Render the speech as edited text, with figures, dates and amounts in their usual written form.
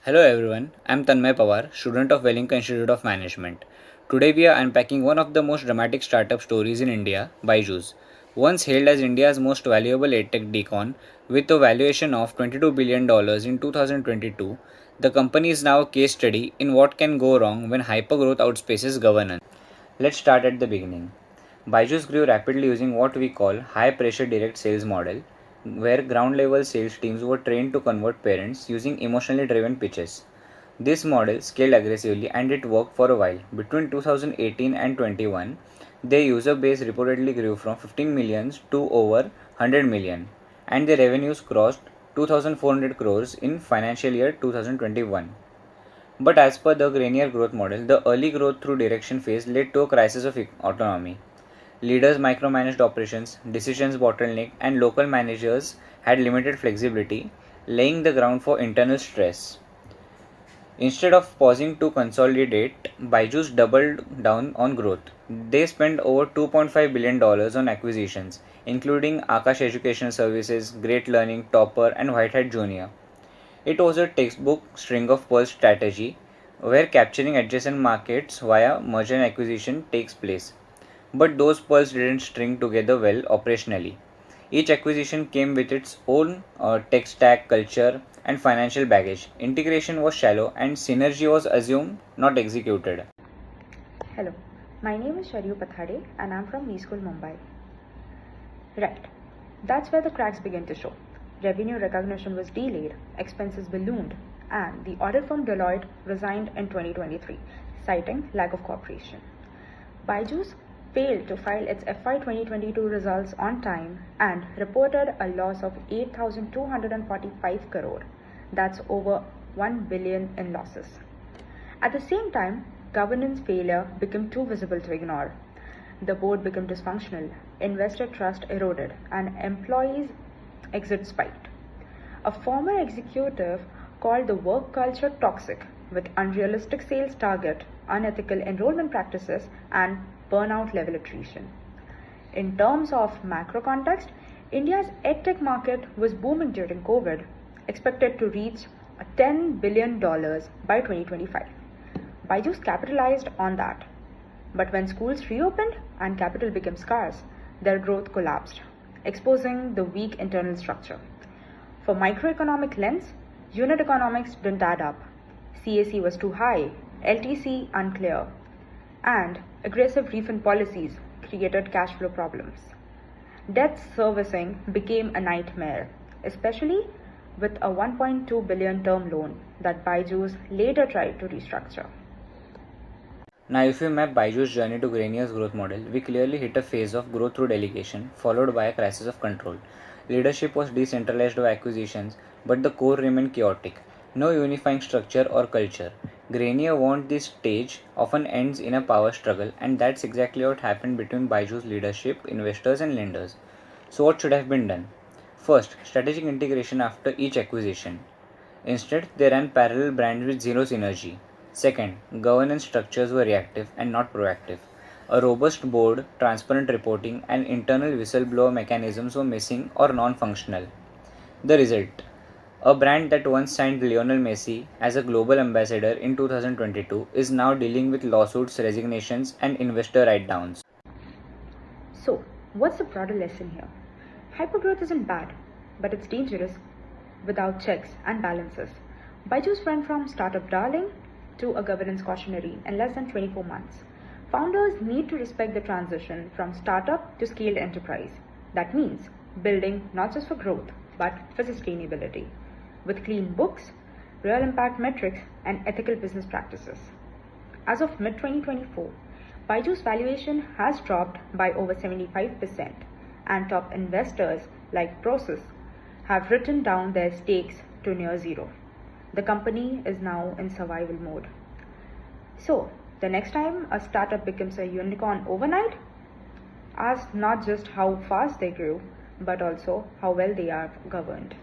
Hello everyone, I'm Tanmay Pawar, student of Wellington Institute of Management. Today we are unpacking one of the most dramatic startup stories in India, BYJU'S. Once hailed as India's most valuable Edtech decon with a valuation of $22 billion in 2022, the company is now a case study in what can go wrong when hypergrowth outspaces governance. Let's start at the beginning. BYJU'S grew rapidly using what we call high pressure direct sales model, where ground level sales teams were trained to convert parents using emotionally driven pitches. This model scaled aggressively and it worked for a while. Between 2018 and 21, their user base reportedly grew from 15 million to over 100 million, and their revenues crossed 2,400 crores in financial year 2021. But as per the Greiner growth model, the early growth through direction phase led to a crisis of autonomy. Leaders micromanaged operations, decisions bottlenecked, and local managers had limited flexibility, laying the ground for internal stress. Instead of pausing to consolidate, BYJU'S doubled down on growth. They spent over $2.5 billion on acquisitions, including Akash Educational Services, Great Learning, Topper, and Whitehead Junior. It was a textbook string of pearls strategy where capturing adjacent markets via merger and acquisition takes place. But those pearls didn't string together well operationally. Each acquisition came with its own tech stack, culture, and financial baggage. Integration was shallow and synergy was assumed, not executed. Hello, my name is Sharyu Pathade and I'm from B School, Mumbai. Right, that's where the cracks began to show. Revenue recognition was delayed, expenses ballooned, and the audit firm Deloitte resigned in 2023, citing lack of cooperation. BYJU'S failed to file its FY 2022 results on time and reported a loss of 8,245 crore. That's over 1 billion in losses. At the same time, governance failure became too visible to ignore. The board became dysfunctional, investor trust eroded, and employees' exit spiked. A former executive called the work culture toxic, with unrealistic sales target, unethical enrollment practices, and burnout level attrition. In terms of macro context, India's edtech market was booming during COVID, expected to reach $10 billion by 2025. BYJU'S capitalized on that. But when schools reopened and capital became scarce, their growth collapsed, exposing the weak internal structure. For microeconomic lens, unit economics didn't add up. CAC was too high, LTC unclear, and aggressive refund policies created cash flow problems. Debt servicing became a nightmare, especially with a 1.2 billion term loan that BYJU'S later tried to restructure. Now, if we map BYJU'S journey to Grainer's growth model, we clearly hit a phase of growth through delegation, followed by a crisis of control. Leadership was decentralized by acquisitions, but the core remained chaotic. No unifying structure or culture. Greiner warned this stage often ends in a power struggle, and that's exactly what happened between BYJU'S leadership, investors, and lenders. So, what should have been done? First, strategic integration after each acquisition. Instead, they ran parallel brands with zero synergy. Second, governance structures were reactive and not proactive. A robust board, transparent reporting, and internal whistleblower mechanisms were missing or non-functional. The result: a brand that once signed Lionel Messi as a global ambassador in 2022 is now dealing with lawsuits, resignations, and investor write-downs. So, what's the broader lesson here? Hypergrowth isn't bad, but it's dangerous without checks and balances. BYJU'S went from startup darling to a governance cautionary in less than 24 months. Founders need to respect the transition from startup to scaled enterprise. That means building not just for growth, but for sustainability, with clean books, real impact metrics, and ethical business practices. As of mid-2024, BYJU'S valuation has dropped by over 75%, and top investors like Process have written down their stakes to near zero. The company is now in survival mode. So, the next time a startup becomes a unicorn overnight, ask not just how fast they grew, but also how well they are governed.